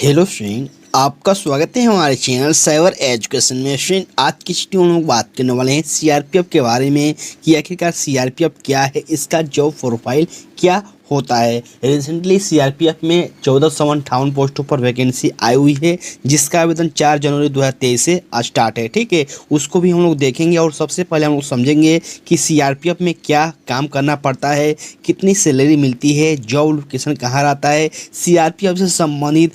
Hello friend, आपका स्वागत है हमारे चैनल साइबर एजुकेशन में। फ्रेंड, आज की वीडियो में हम लोग बात करने वाले हैं सीआरपीएफ के बारे में कि आखिरकार सीआरपीएफ क्या है, इसका जॉब प्रोफाइल क्या होता है। रिसेंटली सीआरपीएफ में 1458 पोस्टों पर वैकेंसी आई हुई है, जिसका आवेदन 4 जनवरी 2023 से स्टार्ट है। ठीक है, उसको भी हम लोग देखेंगे और सबसे पहले हम लोग समझेंगे कि सीआरपीएफ में क्या काम करना पड़ता है, कितनी सैलरी मिलती है, जॉब लोकेशन कहाँ रहता है, सीआरपीएफ से संबंधित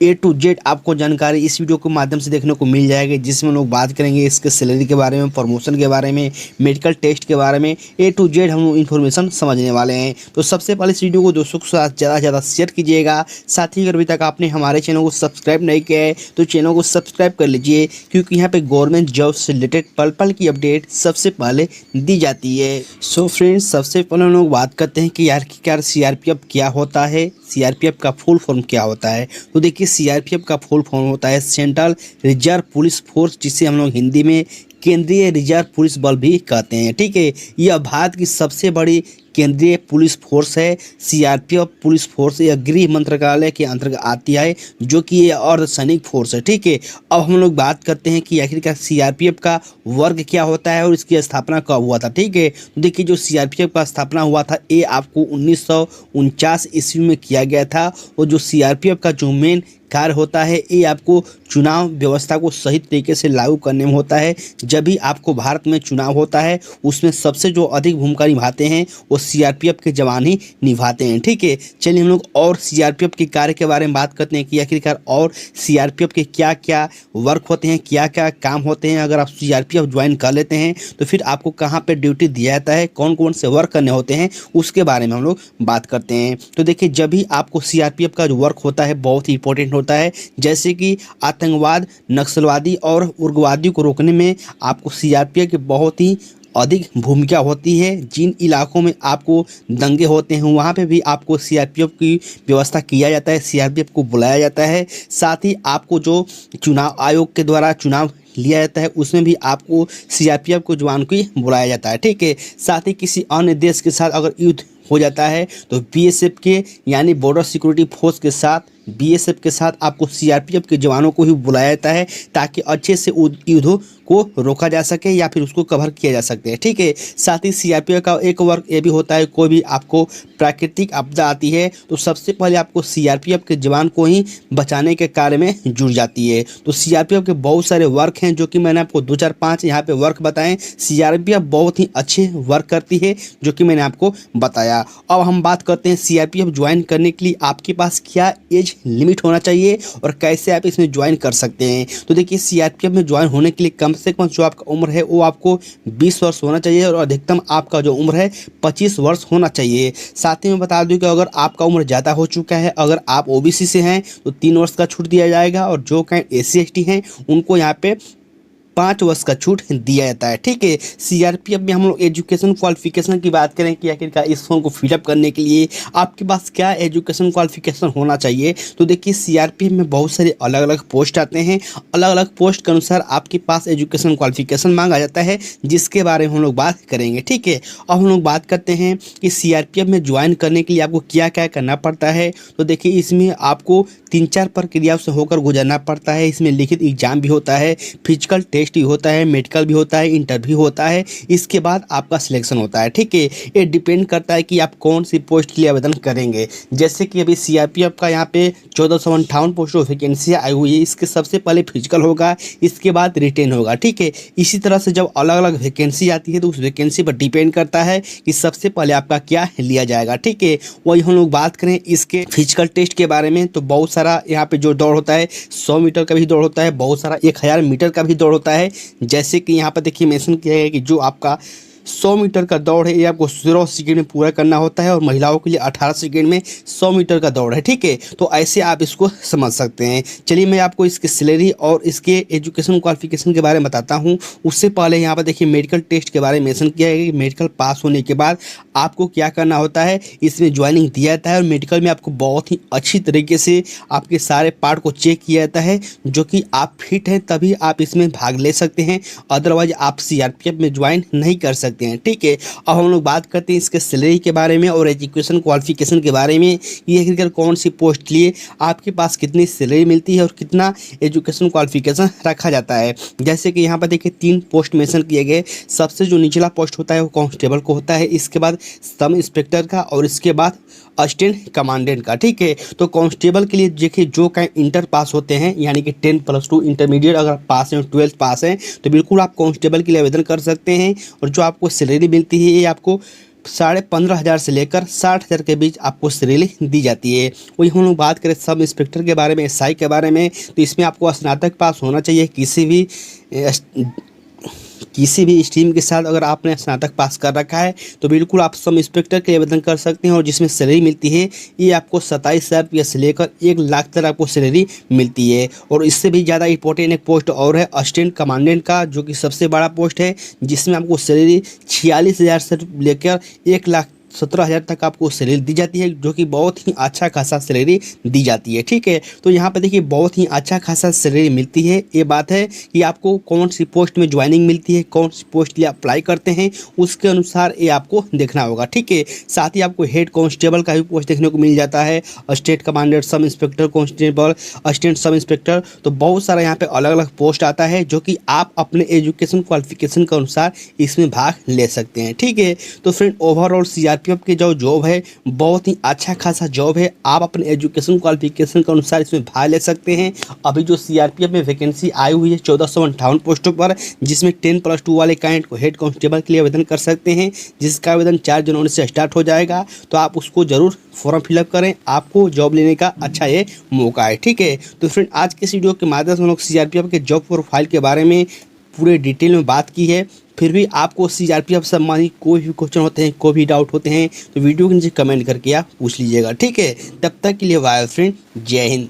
A to Z आपको जानकारी इस वीडियो के माध्यम से देखने को मिल जाएगी, जिसमें हम लोग बात करेंगे इसके सैलरी के बारे में, प्रमोशन के बारे में, मेडिकल टेस्ट के बारे में, A to Z हम लोग इन्फॉर्मेशन समझने वाले हैं। तो सबसे पहले इस वीडियो को दोस्तों के साथ ज़्यादा से ज़्यादा शेयर कीजिएगा। साथ ही अगर अभी तक आपने हमारे चैनल को सब्सक्राइब नहीं किया है तो चैनल को सब्सक्राइब कर लीजिए, क्योंकि यहाँ पर गवर्नमेंट जॉब से रिलेटेड पल पल की अपडेट सबसे पहले दी जाती है। सो फ्रेंड्स, सबसे पहले हम लोग बात करते हैं कि आखिरकार सीआरपीएफ क्या होता है, सीआरपीएफ का फुल फॉर्म क्या होता है। तो देखिए, सीआरपीएफ का फुल फॉर्म होता है सेंट्रल रिजर्व पुलिस फोर्स, जिसे हम लोग हिंदी में केंद्रीय रिजर्व पुलिस बल भी कहते हैं। ठीक है, यह भारत की सबसे बड़ी केंद्रीय पुलिस फोर्स है। सीआरपीएफ पुलिस फोर्स यह गृह मंत्रालय के अंतर्गत आती है, जो कि ये अर्धसैनिक फोर्स है। ठीक है, अब हम लोग बात करते हैं कि आखिरकार सीआरपीएफ का वर्ग क्या होता है और इसकी स्थापना कब हुआ था। ठीक है, तो देखिए, जो सीआरपीएफ का स्थापना हुआ था ये आपको 1949 ईस्वी में किया गया था। और जो सीआरपीएफ का जो मेन कार्य होता है ये आपको चुनाव व्यवस्था को सही तरीके से लागू करने में होता है। जब भी आपको भारत में चुनाव होता है उसमें सबसे जो अधिक भूमिका निभाते हैं वो सीआरपीएफ के जवान ही निभाते हैं। ठीक है, चलिए हम लोग और सीआरपीएफ के कार्य के बारे में बात करते हैं कि आखिरकार और सीआरपीएफ के क्या क्या वर्क होते हैं, क्या क्या काम होते हैं। अगर आप सीआरपीएफ ज्वाइन कर लेते हैं तो फिर आपको कहाँ पर ड्यूटी दिया जाता है, कौन कौन से वर्क करने होते हैं, उसके बारे में हम लोग बात करते हैं। तो देखिए, जब भी आपको सीआरपीएफ का जो वर्क होता है बहुत ही इंपॉर्टेंट होता है, जैसे कि आतंकवाद, नक्सलवादी और उग्रवादी को रोकने में आपको सीआरपीएफ की बहुत ही अधिक भूमिका होती है। जिन इलाकों में आपको दंगे होते हैं वहाँ पे भी आपको सीआरपीएफ की व्यवस्था किया जाता है, सीआरपीएफ को बुलाया जाता है। साथ ही आपको जो चुनाव आयोग के द्वारा चुनाव लिया जाता है उसमें भी आपको सीआरपीएफ को जवान को बुलाया जाता है। ठीक है, साथ ही किसी अन्य देश के साथ अगर युद्ध हो जाता है तो बीएसएफ के यानी बॉर्डर सिक्योरिटी फोर्स के साथ, बीएसएफ के साथ आपको सीआरपीएफ के जवानों को ही बुलाया जाता है, ताकि अच्छे से युद्ध को रोका जा सके या फिर उसको कवर किया जा सकते हैं। ठीक है, साथ ही सीआरपीएफ का एक वर्क ये भी होता है, कोई भी आपको प्राकृतिक आपदा आती है तो सबसे पहले आपको सीआरपीएफ के जवान को ही बचाने के कार्य में जुड़ जाती है। तो सीआरपीएफ के बहुत सारे वर्क हैं जो कि मैंने आपको 2005 यहाँ पे वर्क बताएं। सीआरपीएफ बहुत ही अच्छे वर्क करती है जो कि मैंने आपको बताया। अब हम बात करते हैं सीआरपीएफ ज्वाइन करने के लिए आपके पास क्या एज लिमिट होना चाहिए और कैसे आप इसमें ज्वाइन कर सकते हैं। तो देखिए, सीआरपीएफ में ज्वाइन होने के लिए कम से कम जो आपका उम्र है वो आपको 20 वर्ष होना चाहिए और अधिकतम आपका जो उम्र है 25 वर्ष होना चाहिए। साथ ही मैं बता दूं कि अगर आपका उम्र ज़्यादा हो चुका है, अगर आप ओबीसी से हैं तो 3 वर्ष का छूट दिया जाएगा, और जो कैंडिडेट SC ST हैं उनको यहाँ पे 5 वर्ष का छूट दिया जाता है। ठीक है, सीआरपीएफ में हम लोग एजुकेशन क्वालिफिकेशन की बात करें कि आखिरकार इस फॉर्म को फिलअप करने के लिए आपके पास क्या एजुकेशन क्वालिफिकेशन होना चाहिए। तो देखिए, सीआरपीएफ में बहुत सारे अलग अलग पोस्ट आते हैं, अलग अलग पोस्ट के अनुसार आपके पास एजुकेशन क्वालिफिकेशन मांगा जाता है, जिसके बारे में हम लोग बात करेंगे। ठीक है, अब हम लोग बात करते हैं कि सीआरपीएफ में ज्वाइन करने के लिए आपको क्या क्या करना पड़ता है। तो देखिए, इसमें आपको 3-4 प्रक्रियाओं से होकर गुजरना पड़ता है। इसमें लिखित एग्जाम भी होता है, फिजिकल टेस्ट भी होता है, मेडिकल भी होता है, इंटरव्यू होता है, इसके बाद आपका सिलेक्शन होता है। ठीक है, ये डिपेंड करता है कि आप कौन सी पोस्ट के लिए आवेदन करेंगे। जैसे कि अभी सीआरपीएफ का यहाँ पे 1458 पोस्ट वैकेंसी आई हुई है, इसके सबसे पहले फिजिकल होगा, इसके बाद रिटेन होगा। ठीक है, इसी तरह से जब अलग अलग वैकेंसी आती है तो उस वैकेंसी पर डिपेंड करता है कि सबसे पहले आपका क्या लिया जाएगा। ठीक है, वही हम लोग बात करें इसके फिजिकल टेस्ट के बारे में तो बहुत सारा यहाँ पे जो दौड़ होता है 100 मीटर का भी दौड़ होता है, बहुत सारा 1000 मीटर का भी दौड़ होता है। जैसे कि यहाँ पर देखिए मेंशन किया है कि जो आपका 100 मीटर का दौड़ है ये आपको 16 सेकेंड में पूरा करना होता है, और महिलाओं के लिए 18 सेकेंड में 100 मीटर का दौड़ है। ठीक है, तो ऐसे आप इसको समझ सकते हैं। चलिए मैं आपको इसकी सैलरी और इसके एजुकेशन क्वालिफिकेशन के बारे में बताता हूं। उससे पहले यहाँ पर देखिए मेडिकल टेस्ट के बारे में मेंशन किया है कि मेडिकल पास होने के बाद आपको क्या करना होता है, इसमें ज्वाइनिंग दिया जाता है। और मेडिकल में आपको बहुत ही अच्छी तरीके से आपके सारे पार्ट को चेक किया जाता है, जो कि आप फिट हैं तभी आप इसमें भाग ले सकते हैं, अदरवाइज आप सीआरपीएफ में ज्वाइन नहीं कर सकते। सकते हैं। ठीक है, अब हम लोग बात करते हैं इसके सैलरी के बारे में और एजुकेशन क्वालिफिकेशन के बारे में। ये आखिरकार कौन सी पोस्ट लिए आपके पास कितनी सैलरी मिलती है और कितना एजुकेशन क्वालिफिकेशन रखा जाता है। जैसे कि यहाँ पर देखिए 3 पोस्ट मेंशन किए गए। सबसे जो निचला पोस्ट होता है वो कांस्टेबल को होता है, इसके बाद सब इंस्पेक्टर का और इसके बाद असिस्टेंट कमांडेंट का। ठीक है, तो कांस्टेबल के लिए देखिए जो इंटर पास होते हैं यानी कि 10+2 इंटरमीडिएट अगर पास हैं, 12th पास हैं, तो बिल्कुल आप कांस्टेबल के लिए आवेदन कर सकते हैं। और जो आपको सैलरी मिलती है ये आपको 15,500 से लेकर 60,000 के बीच आपको सैलरी दी जाती है। वही हम लोग बात करें सब इंस्पेक्टर के बारे में, एसआई के बारे में, तो इसमें आपको स्नातक पास होना चाहिए किसी भी स्ट्रीम के साथ। अगर आपने स्नातक पास कर रखा है तो बिल्कुल आप सब इंस्पेक्टर के लिए आवेदन कर सकते हैं। और जिसमें सैलरी मिलती है ये आपको 27,000 रुपये से लेकर 1 लाख तक आपको सैलरी मिलती है। और इससे भी ज़्यादा इंपॉर्टेंट एक पोस्ट और है असिस्टेंट कमांडेंट का, जो कि सबसे बड़ा पोस्ट है, जिसमें आपको सैलरी 46,000 से लेकर 1,17,000 तक आपको सैलरी दी जाती है, जो कि बहुत ही अच्छा खासा सैलरी दी जाती है। ठीक है, तो यहाँ पे देखिए बहुत ही अच्छा खासा सैलरी मिलती है। ये बात है कि आपको कौन सी पोस्ट में ज्वाइनिंग मिलती है, कौन सी पोस्ट लिए अप्लाई करते हैं, उसके अनुसार ये आपको देखना होगा। ठीक है, साथ ही आपको हेड कांस्टेबल का भी पोस्ट देखने को मिल जाता है, state commander, sub inspector constable, assistant sub inspector, तो बहुत सारा यहाँ पे अलग अलग पोस्ट आता है, जो कि आप अपने एजुकेशन क्वालिफिकेशन के अनुसार इसमें भाग ले सकते हैं। ठीक है, तो फ्रेंड ओवरऑल सीआरपीएफ की जो जॉब है बहुत ही अच्छा खासा जॉब है। आप अपने एजुकेशन क्वालिफिकेशन के अनुसार इसमें भाग ले सकते हैं। अभी जो सीआरपीएफ में वैकेंसी आई हुई है 1458 पोस्टों पर, जिसमें 10+2 वाले कैंडिडेट को हेड कांस्टेबल के लिए आवेदन कर सकते हैं, जिसका आवेदन 4 जनवरी से स्टार्ट हो जाएगा। तो आप उसको जरूर फॉर्म फिलअप करें, आपको जॉब लेने का अच्छा ये मौका है। ठीक है, तो फ्रेंड आज के इस वीडियो के माध्यम से हम लोग सीआरपीएफ के जॉब प्रोफाइल के बारे में पूरे डिटेल में बात की है। फिर भी आपको सीआरपीएफ संबंधित कोई भी क्वेश्चन होते हैं, कोई भी डाउट होते हैं, तो वीडियो के नीचे कमेंट करके आप पूछ लीजिएगा। ठीक है, तब तक के लिए बाय फ्रेंड, जय हिंद।